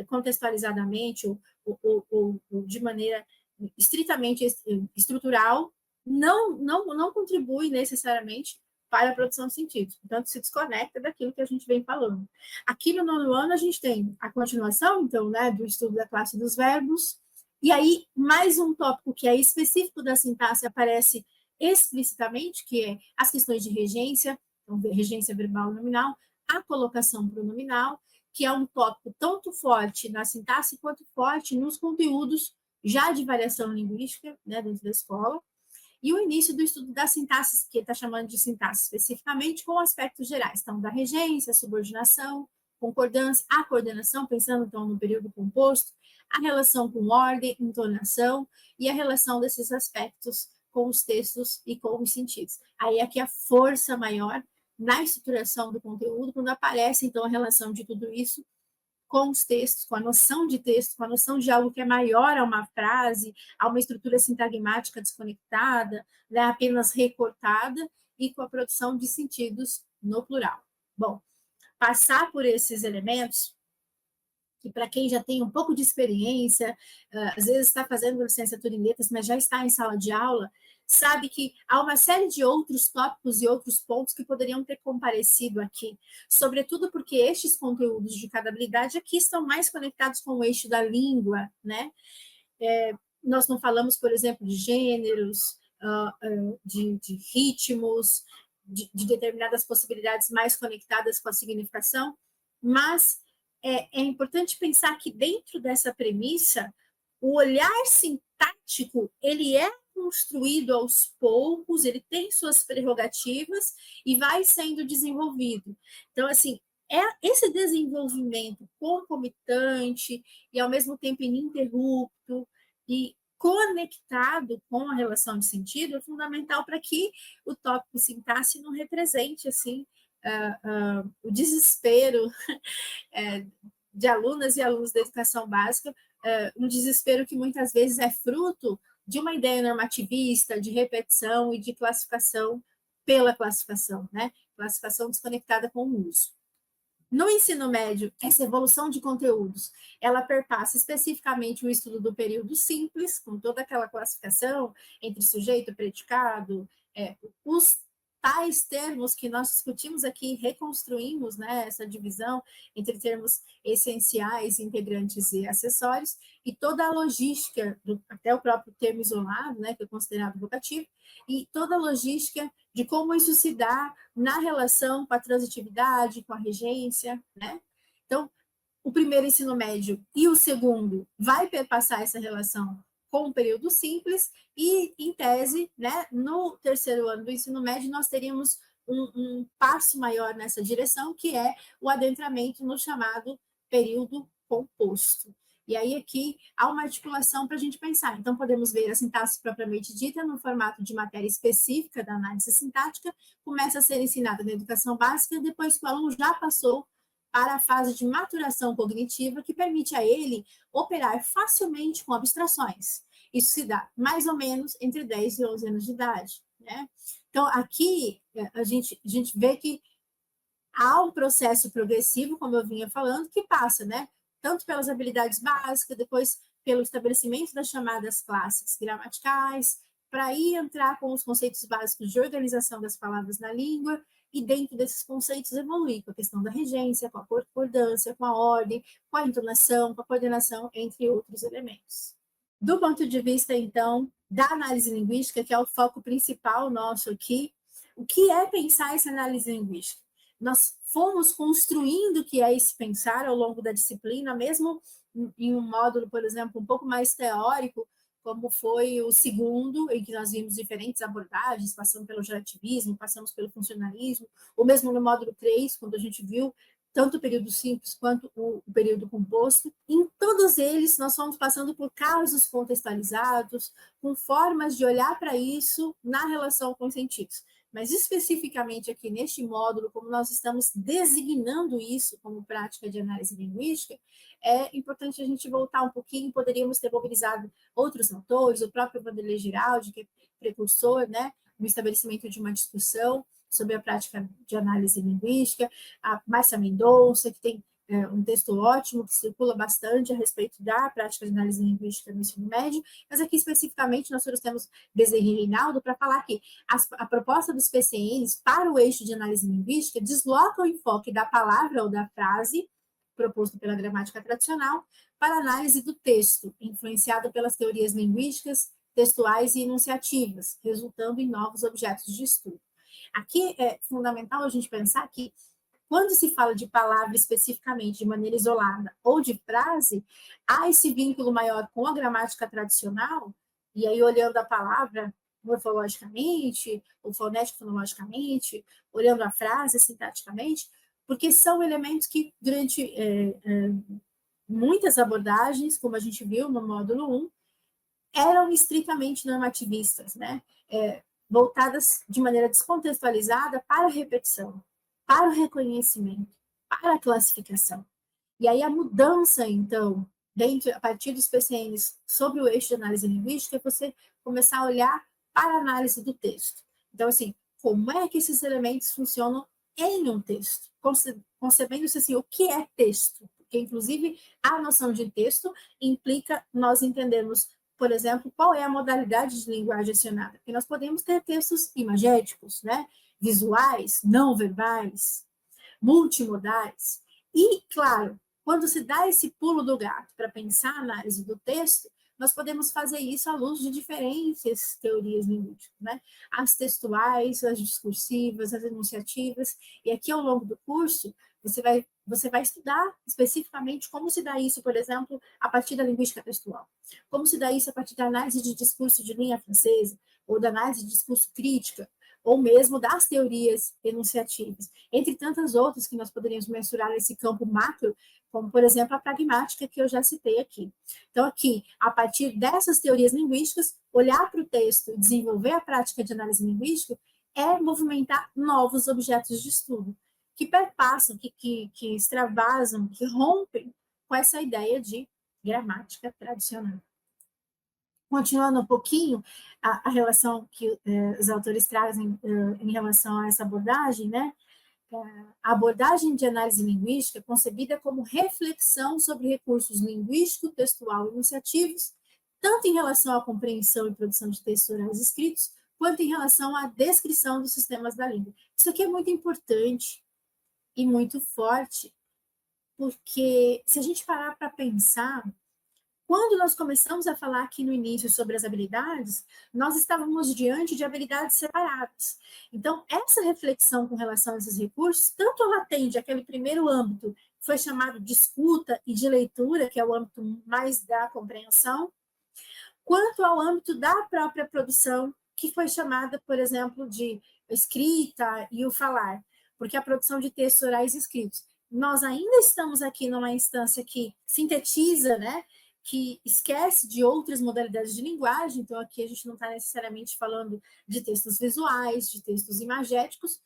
contextualizadamente ou de maneira estritamente estrutural, não contribui necessariamente para a produção de sentidos. Portanto, se desconecta daquilo que a gente vem falando. Aqui no 9º ano, a gente tem a continuação, então, né, do estudo da classe dos verbos, e aí mais um tópico que é específico da sintaxe aparece explicitamente, que é as questões de regência, então, regência verbal nominal, a colocação pronominal, que é um tópico tanto forte na sintaxe quanto forte nos conteúdos já de variação linguística, né, dentro da escola, e o início do estudo da sintaxe, que está chamando de sintaxe especificamente, com aspectos gerais, então, da regência, subordinação, concordância, a coordenação, pensando, então, no período composto, a relação com ordem, entonação, e a relação desses aspectos com os textos e com os sentidos. Aí aqui a força maior na estruturação do conteúdo, quando aparece, então, a relação de tudo isso com os textos, com a noção de texto, com a noção de algo que é maior a uma frase, a uma estrutura sintagmática desconectada, né, apenas recortada, e com a produção de sentidos no plural. Bom, passar por esses elementos, que para quem já tem um pouco de experiência, às vezes está fazendo licenciatura em letras, mas já está em sala de aula, sabe que há uma série de outros tópicos e outros pontos que poderiam ter comparecido aqui, sobretudo porque estes conteúdos de cada habilidade aqui estão mais conectados com o eixo da língua, né? Nós não falamos, por exemplo, de gêneros, de ritmos, de determinadas possibilidades mais conectadas com a significação, mas é importante pensar que dentro dessa premissa, o olhar sintático, ele é construído aos poucos, ele tem suas prerrogativas e vai sendo desenvolvido. Então, assim, esse desenvolvimento concomitante e, ao mesmo tempo, ininterrupto e conectado com a relação de sentido é fundamental para que o tópico sintaxe não represente, assim, o desespero de alunas e alunos da educação básica, um desespero que muitas vezes é fruto de uma ideia normativista, de repetição e de classificação pela classificação, né? Classificação desconectada com o uso. No ensino médio, essa evolução de conteúdos, ela perpassa especificamente o estudo do período simples, com toda aquela classificação entre sujeito, predicado, os tais termos que nós discutimos aqui, reconstruímos, né, essa divisão entre termos essenciais, integrantes e acessórios, e toda a logística, até o próprio termo isolado, né, que é considerado vocativo, e toda a logística de como isso se dá na relação com a transitividade, com a regência, né? Então, o primeiro ensino médio e o segundo vai perpassar essa relação com o período simples e, em tese, né, no terceiro ano do ensino médio, nós teríamos um passo maior nessa direção, que é o adentramento no chamado período composto. E aí aqui há uma articulação para a gente pensar. Então, podemos ver a sintaxe propriamente dita no formato de matéria específica da análise sintática, começa a ser ensinada na educação básica, depois que o aluno já passou para a fase de maturação cognitiva, que permite a ele operar facilmente com abstrações. Isso se dá mais ou menos entre 10 e 11 anos de idade, né? Então, aqui a gente vê que há um processo progressivo, como eu vinha falando, que passa, né? Tanto pelas habilidades básicas, depois pelo estabelecimento das chamadas classes gramaticais, para ir entrar com os conceitos básicos de organização das palavras na língua, e dentro desses conceitos evoluir com a questão da regência, com a concordância, com a ordem, com a entonação, com a coordenação, entre outros elementos. Do ponto de vista, então, da análise linguística, que é o foco principal nosso aqui, o que é pensar essa análise linguística? Nós fomos construindo o que é esse pensar ao longo da disciplina, mesmo em um módulo, por exemplo, um pouco mais teórico, como foi o segundo, em que nós vimos diferentes abordagens, passando pelo gerativismo, passamos pelo funcionalismo, ou mesmo no módulo 3, quando a gente viu tanto o período simples quanto o período composto. Em todos eles, nós fomos passando por casos contextualizados, com formas de olhar para isso na relação com os sentidos. Mas especificamente aqui neste módulo, como nós estamos designando isso como prática de análise linguística, é importante a gente voltar um pouquinho, poderíamos ter mobilizado outros autores, o próprio Vanderlei Giraldi, que é precursor, né, no estabelecimento de uma discussão, sobre a prática de análise linguística, a Márcia Mendonça, que tem um texto ótimo, que circula bastante a respeito da prática de análise linguística no ensino médio, mas aqui especificamente nós temos Bezerra e Reinaldo para falar que a proposta dos PCNs para o eixo de análise linguística desloca o enfoque da palavra ou da frase, proposto pela gramática tradicional, para a análise do texto, influenciado pelas teorias linguísticas, textuais e enunciativas, resultando em novos objetos de estudo. Aqui é fundamental a gente pensar que, quando se fala de palavra especificamente de maneira isolada ou de frase, há esse vínculo maior com a gramática tradicional, e aí olhando a palavra morfologicamente, ou fonético-fonologicamente, olhando a frase sintaticamente, porque são elementos que, durante muitas abordagens, como a gente viu no módulo 1, eram estritamente normativistas, né? Voltadas de maneira descontextualizada para a repetição, para o reconhecimento, para a classificação. E aí a mudança, então, a partir dos PCNs sobre o eixo de análise linguística, é você começar a olhar para a análise do texto. Então, assim, como é que esses elementos funcionam em um texto? Concebendo-se assim, o que é texto? Porque, inclusive, a noção de texto implica nós entendermos, por exemplo, qual é a modalidade de linguagem acionada. Porque nós podemos ter textos imagéticos, né? Visuais, não verbais, multimodais. E, claro, quando se dá esse pulo do gato para pensar a análise do texto, nós podemos fazer isso à luz de diferentes teorias linguísticas, né? As textuais, as discursivas, as enunciativas, e aqui ao longo do curso você vai estudar especificamente como se dá isso, por exemplo, a partir da linguística textual, como se dá isso a partir da análise de discurso de linha francesa, ou da análise de discurso crítica, ou mesmo das teorias enunciativas, entre tantas outras que nós poderíamos mensurar nesse campo macro, como, por exemplo, a pragmática, que eu já citei aqui. Então, aqui, a partir dessas teorias linguísticas, olhar para o texto e desenvolver a prática de análise linguística é movimentar novos objetos de estudo, que perpassam, que extravasam, que rompem com essa ideia de gramática tradicional. Continuando um pouquinho a relação que os autores trazem em relação a essa abordagem, né? A abordagem de análise linguística é concebida como reflexão sobre recursos linguístico, textual e enunciativos, tanto em relação à compreensão e produção de textos orais escritos, quanto em relação à descrição dos sistemas da língua. Isso aqui é muito importante e muito forte, porque se a gente parar para pensar, quando nós começamos a falar aqui no início sobre as habilidades, nós estávamos diante de habilidades separadas. Então, essa reflexão com relação a esses recursos, tanto ela atende aquele primeiro âmbito, que foi chamado de escuta e de leitura, que é o âmbito mais da compreensão, quanto ao âmbito da própria produção, que foi chamada, por exemplo, de escrita e o falar, porque a produção de textos orais escritos. Nós ainda estamos aqui numa instância que sintetiza, né, que esquece de outras modalidades de linguagem, então aqui a gente não está necessariamente falando de textos visuais, de textos imagéticos,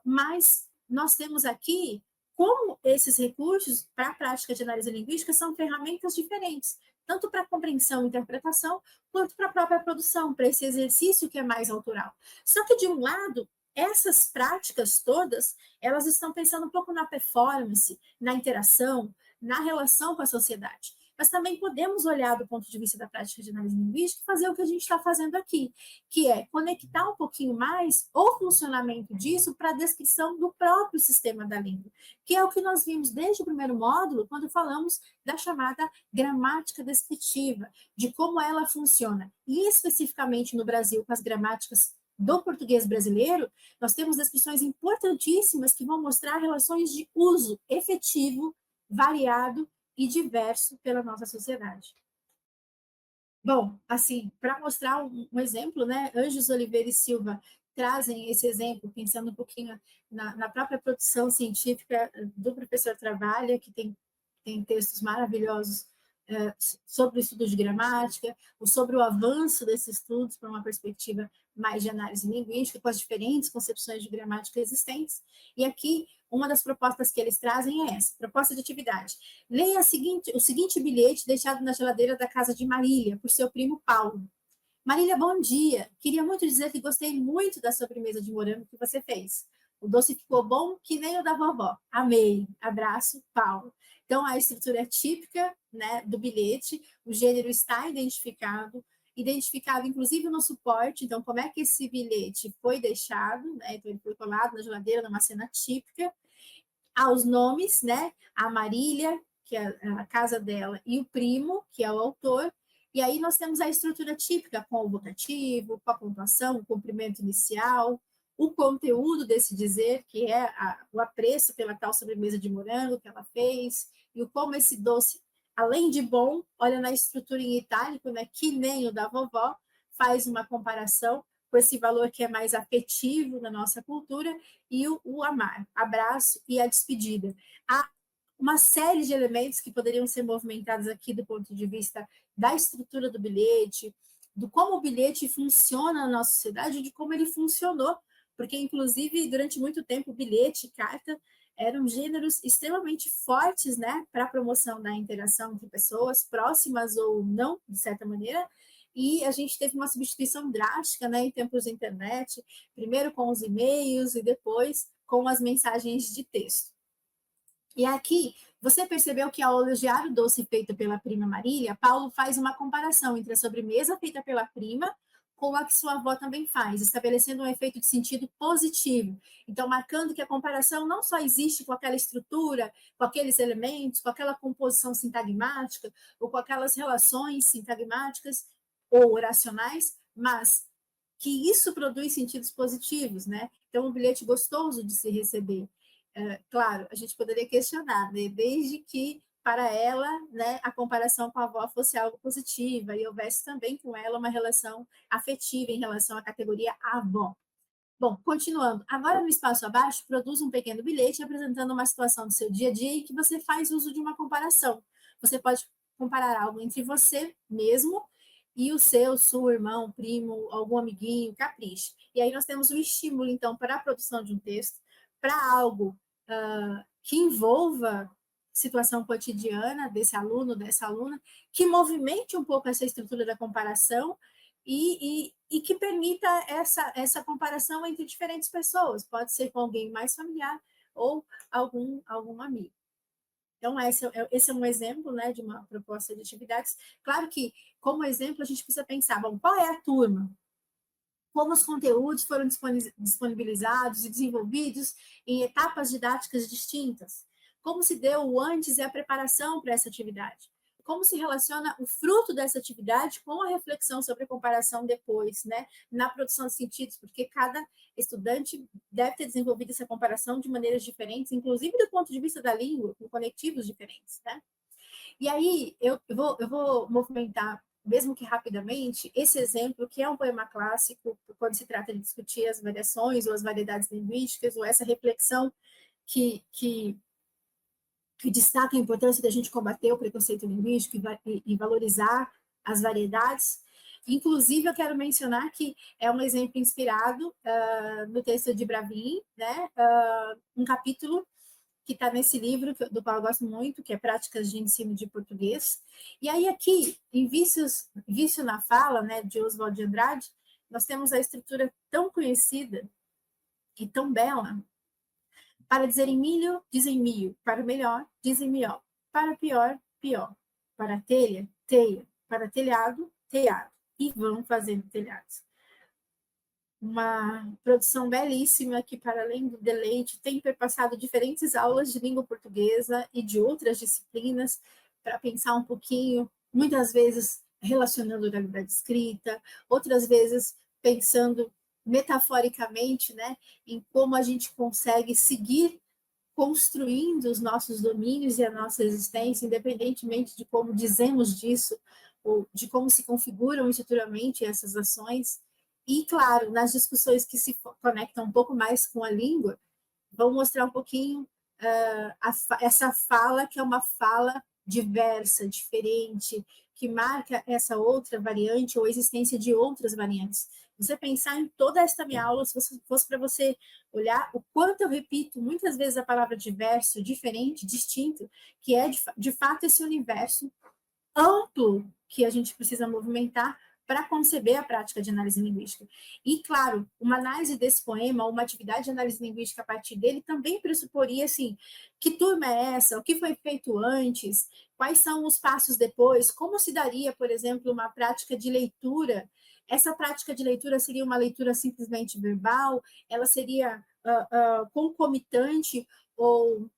mas nós temos aqui como esses recursos para a prática de análise linguística são ferramentas diferentes, tanto para compreensão e interpretação, quanto para a própria produção, para esse exercício que é mais autoral. Só que, de um lado, essas práticas todas, elas estão pensando um pouco na performance, na interação, na relação com a sociedade. Mas também podemos olhar do ponto de vista da prática de análise linguística e fazer o que a gente está fazendo aqui, que é conectar um pouquinho mais o funcionamento disso para a descrição do próprio sistema da língua, que é o que nós vimos desde o primeiro módulo, quando falamos da chamada gramática descritiva, de como ela funciona. E especificamente no Brasil, com as gramáticas do português brasileiro, nós temos descrições importantíssimas que vão mostrar relações de uso efetivo, variado e diverso pela nossa sociedade. Bom, assim, para mostrar um exemplo, né, Anjos Oliveira e Silva trazem esse exemplo, pensando um pouquinho na própria produção científica do professor Trabalha, que tem textos maravilhosos sobre o estudo de gramática, ou sobre o avanço desses estudos para uma perspectiva mais de análise linguística, com as diferentes concepções de gramática existentes. E aqui, uma das propostas que eles trazem é essa, proposta de atividade. Leia o seguinte bilhete deixado na geladeira da casa de Marília, por seu primo Paulo. Marília, bom dia. Queria muito dizer que gostei muito da sobremesa de morango que você fez. O doce ficou bom que nem o da vovó. Amei. Abraço, Paulo. Então, a estrutura é típica, né, do bilhete, o gênero está identificado inclusive no suporte. Então, como é que esse bilhete foi deixado, né? Então, ele foi colado na geladeira, numa cena típica. Aos nomes, né? A Marília, que é a casa dela, e o primo, que é o autor. E aí nós temos a estrutura típica com o vocativo, com a pontuação, o comprimento inicial, o conteúdo desse dizer, que é o apreço pela tal sobremesa de morango que ela fez, e o como esse doce, além de bom, olha na estrutura em itálico, né, que nem o da vovó, faz uma comparação com esse valor que é mais afetivo na nossa cultura, e o amar, abraço e a despedida. Há uma série de elementos que poderiam ser movimentados aqui do ponto de vista da estrutura do bilhete, do como o bilhete funciona na nossa sociedade, de como ele funcionou, porque, inclusive, durante muito tempo, o bilhete e carta eram gêneros extremamente fortes, né, para a promoção da interação entre pessoas, próximas ou não, de certa maneira, e a gente teve uma substituição drástica, né, em tempos da internet, primeiro com os e-mails e depois com as mensagens de texto. E aqui, você percebeu que ao elogiar o doce feito pela prima Marília, Paulo faz uma comparação entre a sobremesa feita pela prima com a que sua avó também faz, estabelecendo um efeito de sentido positivo. Então, marcando que a comparação não só existe com aquela estrutura, com aqueles elementos, com aquela composição sintagmática, ou com aquelas relações sintagmáticas ou oracionais, mas que isso produz sentidos positivos, né? Então, um bilhete gostoso de se receber. Claro, a gente poderia questionar, né? Desde que para ela, né, a comparação com a avó fosse algo positiva e houvesse também com ela uma relação afetiva em relação à categoria avó. Bom, continuando. Agora, no espaço abaixo, produz um pequeno bilhete apresentando uma situação do seu dia a dia e que você faz uso de uma comparação. Você pode comparar algo entre você mesmo e o seu, sua irmão, primo, algum amiguinho, capricho. E aí nós temos um estímulo, então, para a produção de um texto, para algo que envolva situação cotidiana desse aluno, dessa aluna, que movimente um pouco essa estrutura da comparação e que permita essa comparação entre diferentes pessoas. Pode ser com alguém mais familiar ou algum amigo. Então, esse é um exemplo, né, de uma proposta de atividades. Claro que, como exemplo, a gente precisa pensar, bom, qual é a turma? Como os conteúdos foram disponibilizados e desenvolvidos em etapas didáticas distintas? Como se deu o antes e a preparação para essa atividade? Como se relaciona o fruto dessa atividade com a reflexão sobre a comparação depois, né, na produção de sentidos, porque cada estudante deve ter desenvolvido essa comparação de maneiras diferentes, inclusive do ponto de vista da língua, com conectivos diferentes, né? E aí eu vou movimentar, mesmo que rapidamente, esse exemplo, que é um poema clássico, quando se trata de discutir as variações ou as variedades linguísticas, ou essa reflexão que, que, que destaca a importância da gente combater o preconceito linguístico e valorizar as variedades. Inclusive, eu quero mencionar que é um exemplo inspirado no texto de Bravin, né? Um capítulo que está nesse livro, do qual eu gosto muito, que é Práticas de Ensino de Português. E aí aqui, em Vício na Fala, né, de Oswald de Andrade, nós temos a estrutura tão conhecida e tão bela. Para dizer em milho, dizem milho. Para melhor, dizem melhor. Para pior, pior. Para telha, teia. Para telhado, telhado. E vão fazendo telhados. Uma produção belíssima que, para além do deleite, tem perpassado diferentes aulas de língua portuguesa e de outras disciplinas para pensar um pouquinho, muitas vezes relacionando oralidade escrita, outras vezes pensando metaforicamente, né, em como a gente consegue seguir construindo os nossos domínios e a nossa existência, independentemente de como dizemos disso, ou de como se configuram estruturalmente essas ações. E, claro, nas discussões que se conectam um pouco mais com a língua, vão mostrar um pouquinho essa fala, que é uma fala diversa, diferente, que marca essa outra variante ou a existência de outras variantes. Você pensar em toda esta minha aula, se fosse para você olhar o quanto eu repito muitas vezes a palavra diverso, diferente, distinto, que é de fato esse universo amplo que a gente precisa movimentar para conceber a prática de análise linguística. E, claro, uma análise desse poema, uma atividade de análise linguística a partir dele, também pressuporia, assim, que turma é essa, o que foi feito antes, quais são os passos depois, como se daria, por exemplo, uma prática de leitura. Essa prática de leitura seria uma leitura simplesmente verbal, ela seria concomitante ou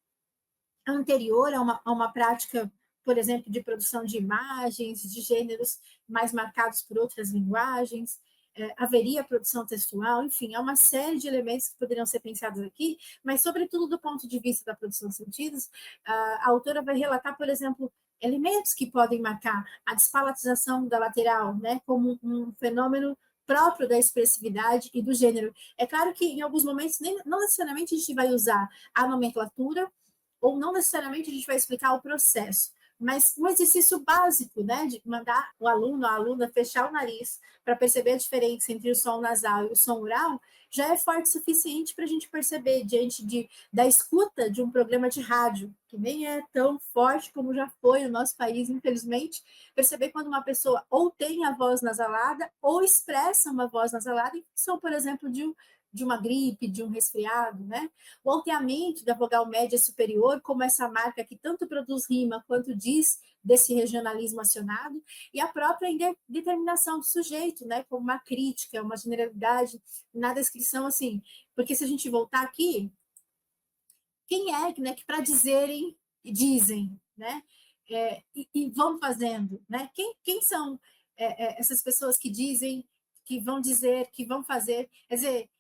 anterior a uma prática, por exemplo, de produção de imagens, de gêneros mais marcados por outras linguagens, haveria produção textual, enfim, há uma série de elementos que poderiam ser pensados aqui, mas, sobretudo, do ponto de vista da produção de sentidos, a autora vai relatar, por exemplo, elementos que podem marcar a despalatização da lateral, né, como um fenômeno próprio da expressividade e do gênero. É claro que, em alguns momentos, não necessariamente a gente vai usar a nomenclatura, ou não necessariamente a gente vai explicar o processo, mas um exercício básico, né, de mandar o aluno, a aluna fechar o nariz para perceber a diferença entre o som nasal e o som oral, já é forte o suficiente para a gente perceber, diante da escuta de um programa de rádio, que nem é tão forte como já foi no nosso país, infelizmente, perceber quando uma pessoa ou tem a voz nasalada ou expressa uma voz nasalada em função, por exemplo, de uma gripe, de um resfriado, né? O alteamento da vogal média superior, como essa marca que tanto produz rima quanto diz desse regionalismo acionado, e a própria determinação do sujeito, né? Como uma crítica, uma generalidade na descrição, assim. Porque se a gente voltar aqui, quem é, né, que para dizerem, dizem, né? E vão fazendo, né? Quem são essas pessoas que dizem, que vão dizer, que vão fazer? Quer dizer,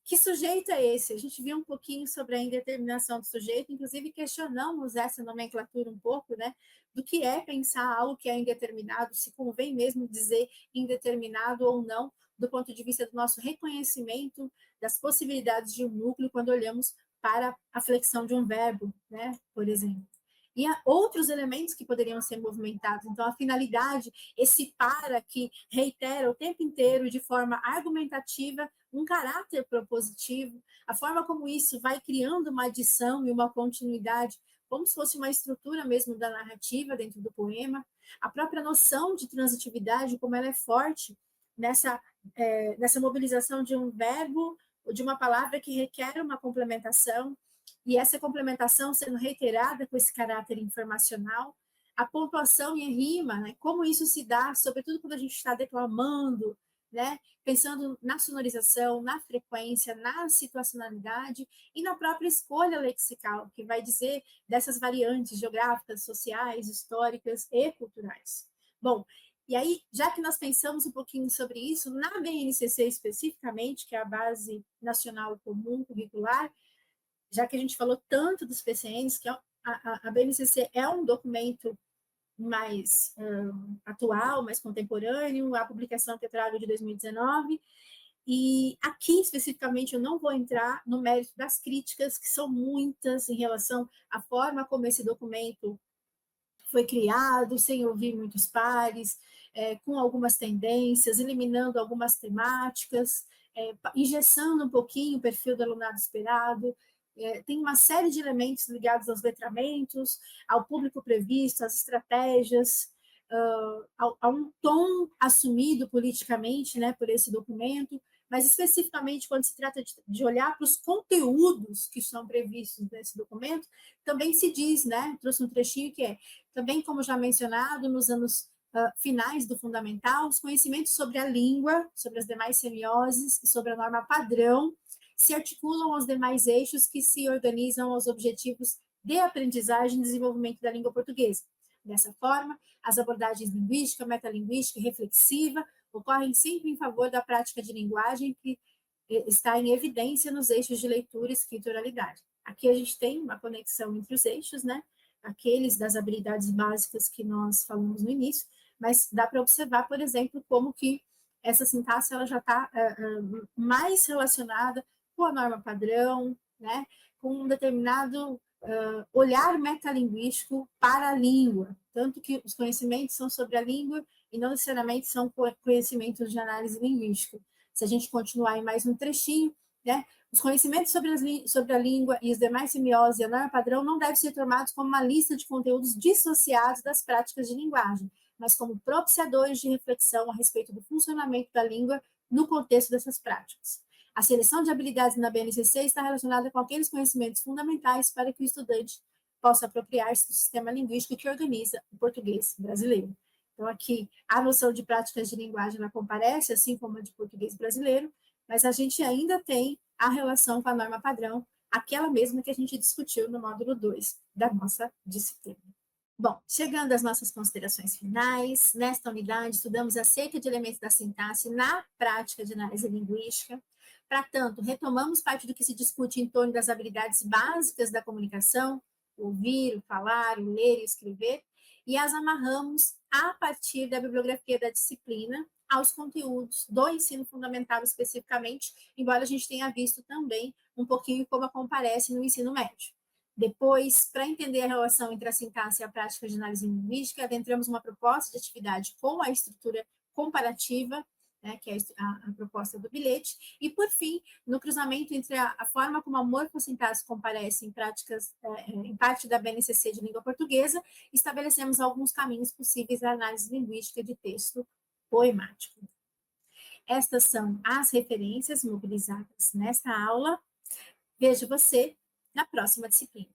que sujeito é esse? A gente viu um pouquinho sobre a indeterminação do sujeito, inclusive questionamos essa nomenclatura um pouco, né? Do que é pensar algo que é indeterminado, se convém mesmo dizer indeterminado ou não, do ponto de vista do nosso reconhecimento das possibilidades de um núcleo quando olhamos para a flexão de um verbo, né? Por exemplo. E há outros elementos que poderiam ser movimentados. Então, a finalidade, esse para que reitera o tempo inteiro, de forma argumentativa, um caráter propositivo, a forma como isso vai criando uma adição e uma continuidade, como se fosse uma estrutura mesmo da narrativa dentro do poema, a própria noção de transitividade, como ela é forte nessa mobilização de um verbo ou de uma palavra que requer uma complementação, e essa complementação sendo reiterada com esse caráter informacional, a pontuação e a rima, né, como isso se dá, sobretudo quando a gente está declamando, né, pensando na sonorização, na frequência, na situacionalidade e na própria escolha lexical, que vai dizer dessas variantes geográficas, sociais, históricas e culturais. Bom, e aí, já que nós pensamos um pouquinho sobre isso, na BNCC especificamente, que é a Base Nacional Comum Curricular, já que a gente falou tanto dos PCNs, que a BNCC é um documento mais atual, mais contemporâneo, a publicação que eu trago de 2019, e aqui, especificamente, eu não vou entrar no mérito das críticas, que são muitas em relação à forma como esse documento foi criado, sem ouvir muitos pares, com algumas tendências, eliminando algumas temáticas, engessando um pouquinho o perfil do alunado esperado. Tem uma série de elementos ligados aos letramentos, ao público previsto, às estratégias, a um tom assumido politicamente, né, por esse documento, mas especificamente quando se trata de olhar para os conteúdos que são previstos nesse documento, também se diz, né, trouxe um trechinho que também, como já mencionado, nos anos finais do fundamental, os conhecimentos sobre a língua, sobre as demais semioses e sobre a norma padrão se articulam aos demais eixos que se organizam aos objetivos de aprendizagem e desenvolvimento da língua portuguesa. Dessa forma, as abordagens linguística, metalinguística e reflexiva ocorrem sempre em favor da prática de linguagem que está em evidência nos eixos de leitura, escrita e oralidade. Aqui a gente tem uma conexão entre os eixos, né? Aqueles das habilidades básicas que nós falamos no início, mas dá para observar, por exemplo, como que essa sintaxe ela já está mais relacionada com a norma padrão, né? Com um determinado olhar metalinguístico para a língua, tanto que os conhecimentos são sobre a língua e não necessariamente são conhecimentos de análise linguística. Se a gente continuar em mais um trechinho, né, os conhecimentos sobre a língua e os demais semioses e a norma padrão não devem ser tomados como uma lista de conteúdos dissociados das práticas de linguagem, mas como propiciadores de reflexão a respeito do funcionamento da língua no contexto dessas práticas. A seleção de habilidades na BNCC está relacionada com aqueles conhecimentos fundamentais para que o estudante possa apropriar-se do sistema linguístico que organiza o português brasileiro. Então, aqui, a noção de práticas de linguagem ela comparece, assim como a de português brasileiro, mas a gente ainda tem a relação com a norma padrão, aquela mesma que a gente discutiu no módulo 2 da nossa disciplina. Bom, chegando às nossas considerações finais, nesta unidade estudamos acerca de elementos da sintaxe na prática de análise linguística. Para tanto, retomamos parte do que se discute em torno das habilidades básicas da comunicação, o ouvir, o falar, o ler e escrever, e as amarramos a partir da bibliografia da disciplina aos conteúdos do ensino fundamental especificamente, embora a gente tenha visto também um pouquinho como comparece no ensino médio. Depois, para entender a relação entre a sintaxe e a prática de análise linguística, adentramos uma proposta de atividade com a estrutura comparativa, né, que é a proposta do bilhete, e, por fim, no cruzamento entre a forma como a morfossintaxe comparece em práticas, em parte da BNCC de língua portuguesa, estabelecemos alguns caminhos possíveis da análise linguística de texto poemático. Estas são as referências mobilizadas nesta aula. Vejo você na próxima disciplina.